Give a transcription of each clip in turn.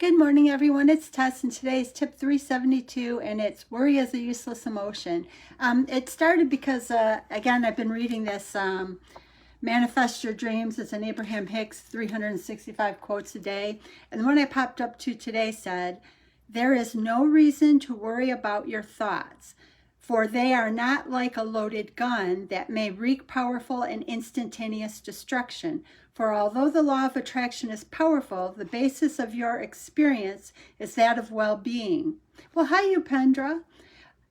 Good morning, everyone. It's Tess, and today's tip 372, and it's worry is a useless emotion. It started because, again, I've been reading this Manifest Your Dreams. It's an Abraham Hicks 365 quotes a day. And the one I popped up to today said, "There is no reason to worry about your thoughts, for they are not like a loaded gun that may wreak powerful and instantaneous destruction. For although the law of attraction is powerful, the basis of your experience is that of well-being." Well, hi, Upendra.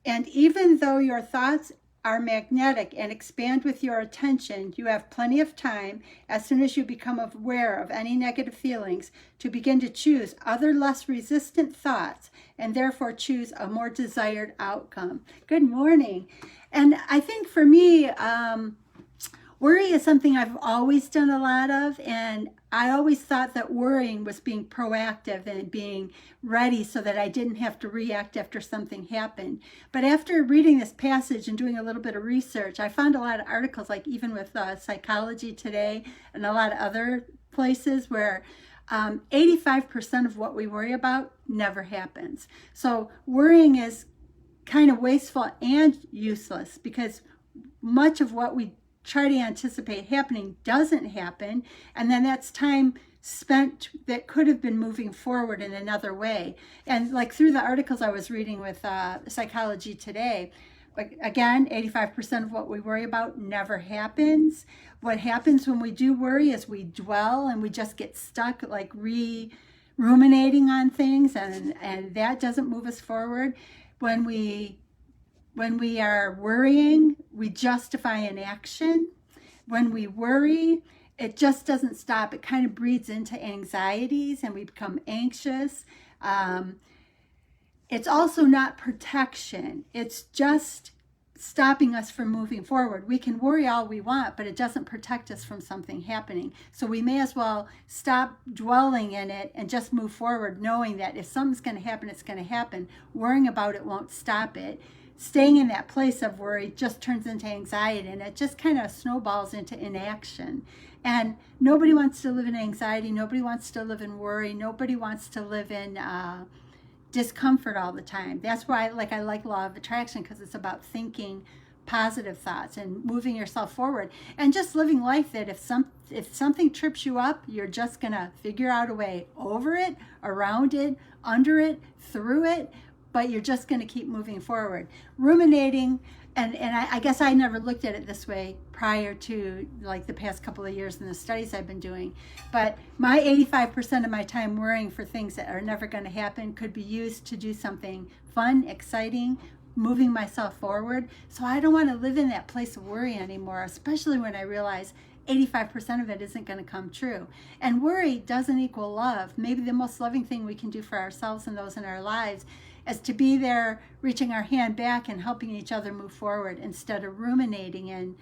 "And even though your thoughts are magnetic and expand with your attention, you have plenty of time, as soon as you become aware of any negative feelings, to begin to choose other less resistant thoughts and therefore choose a more desired outcome." Good morning. And I think for me, worry is something I've always done a lot of, and I always thought that worrying was being proactive and being ready so that I didn't have to react after something happened. But after reading this passage and doing a little bit of research, I found a lot of articles, like even with Psychology Today and a lot of other places, where 85% of what we worry about never happens. So worrying is kind of wasteful and useless, because much of what we try to anticipate happening doesn't happen, and then that's time spent that could have been moving forward in another way. And like through the articles I was reading with Psychology Today, like again, 85% of what we worry about never happens. What happens when we do worry is we dwell and we just get stuck, like ruminating on things, and that doesn't move us forward. When we are worrying, we justify an action. When we worry, it just doesn't stop. It kind of breeds into anxieties and we become anxious. It's also not protection. It's just stopping us from moving forward. We can worry all we want, but it doesn't protect us from something happening. So we may as well stop dwelling in it and just move forward, knowing that if something's going to happen, it's going to happen. Worrying about it won't stop it. Staying in that place of worry just turns into anxiety, and it just kind of snowballs into inaction. And nobody wants to live in anxiety. Nobody wants to live in worry. Nobody wants to live in discomfort all the time. That's why I like law of attraction, because it's about thinking positive thoughts and moving yourself forward and just living life that if something trips you up, you're just gonna figure out a way over it, around it, under it, through it, but you're just going to keep moving forward. Ruminating, and I guess I never looked at it this way prior to like the past couple of years in the studies I've been doing, but my 85% of my time worrying for things that are never going to happen could be used to do something fun, exciting, moving myself forward. So I don't want to live in that place of worry anymore, especially when I realize 85% of it isn't going to come true. And worry doesn't equal love. Maybe the most loving thing we can do for ourselves and those in our lives is to be there, reaching our hand back and helping each other move forward, instead of ruminating in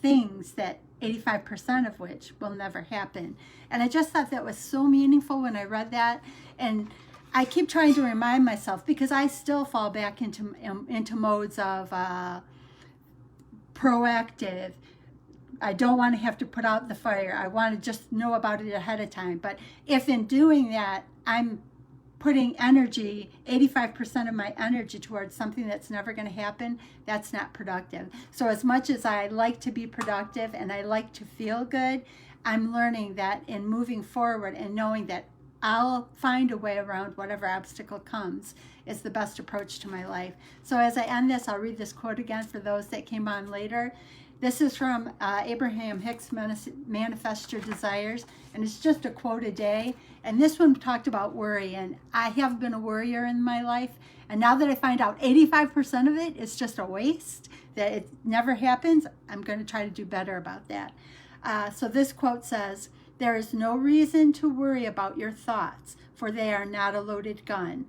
things that 85% of which will never happen. And I just thought that was so meaningful when I read that. And I keep trying to remind myself, because I still fall back into modes of proactive. I don't want to have to put out the fire. I want to just know about it ahead of time. But if in doing that, I'm putting energy, 85% of my energy, towards something that's never going to happen, that's not productive. So as much as I like to be productive and I like to feel good, I'm learning that in moving forward and knowing that I'll find a way around whatever obstacle comes is the best approach to my life. So as I end this, I'll read this quote again for those that came on later. This is from Abraham Hicks' Manifest Your Desires, and it's just a quote a day. And this one talked about worry, and I have been a worrier in my life. And now that I find out 85% of it is just a waste, that it never happens, I'm going to try to do better about that. So this quote says, "There is no reason to worry about your thoughts, for they are not a loaded gun.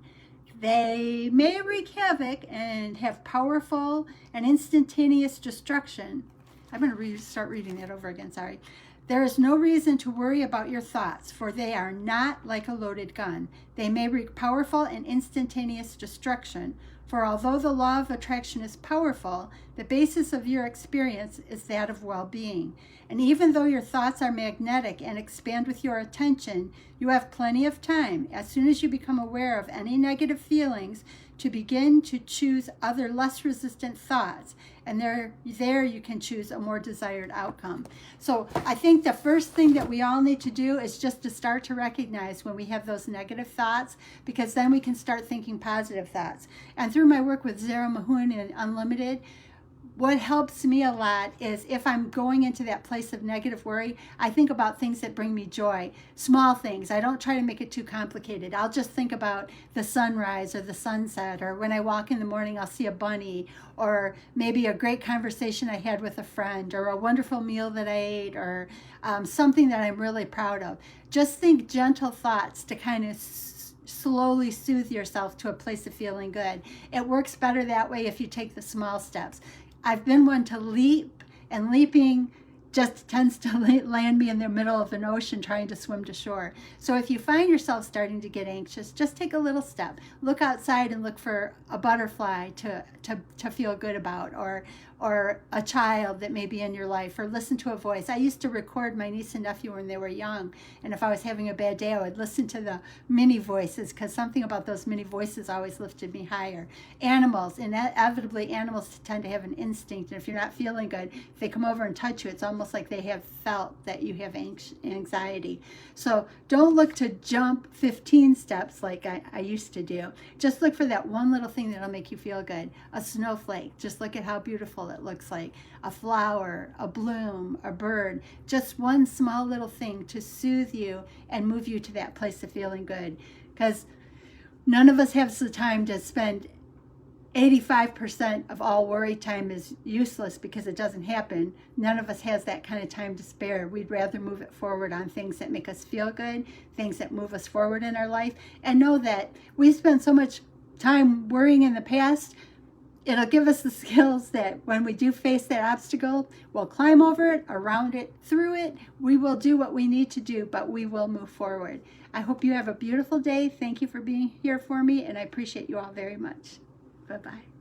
They may wreak havoc and have powerful and instantaneous destruction." I'm going to start reading that over again, sorry. "There is no reason to worry about your thoughts, for they are not like a loaded gun. They may wreak powerful and instantaneous destruction. For although the law of attraction is powerful, the basis of your experience is that of well-being. And even though your thoughts are magnetic and expand with your attention, you have plenty of time, as soon as you become aware of any negative feelings, to begin to choose other less resistant thoughts. And there you can choose a more desired outcome. So I think the first thing that we all need to do is just to start to recognize when we have those negative thoughts, because then we can start thinking positive thoughts. And through my work with Zara Mahon and Unlimited, what helps me a lot is if I'm going into that place of negative worry, I think about things that bring me joy, small things. I don't try to make it too complicated. I'll just think about the sunrise or the sunset, or when I walk in the morning, I'll see a bunny, or maybe a great conversation I had with a friend, or a wonderful meal that I ate, or something that I'm really proud of. Just think gentle thoughts to kind of slowly soothe yourself to a place of feeling good. It works better that way if you take the small steps. I've been one to leap, and leaping just tends to land me in the middle of an ocean trying to swim to shore. So if you find yourself starting to get anxious, just take a little step. Look outside and look for a butterfly to feel good about, or a child that may be in your life, or listen to a voice. I used to record my niece and nephew when they were young, and if I was having a bad day, I would listen to the mini voices, because something about those mini voices always lifted me higher. Animals, inevitably animals tend to have an instinct, and if you're not feeling good, if they come over and touch you, it's almost like they have felt that you have anxiety. So don't look to jump 15 steps like I used to do. Just look for that one little thing that'll make you feel good. A snowflake, just look at how beautiful it looks like. A flower, a bloom, a bird, just one small little thing to soothe you and move you to that place of feeling good. Because none of us has the time to spend 85% of all worry time is useless because it doesn't happen. None of us has that kind of time to spare. We'd rather move it forward on things that make us feel good, things that move us forward in our life, and know that we spend so much time worrying in the past. It'll give us the skills that when we do face that obstacle, we'll climb over it, around it, through it. We will do what we need to do, but we will move forward. I hope you have a beautiful day. Thank you for being here for me, and I appreciate you all very much. Bye-bye.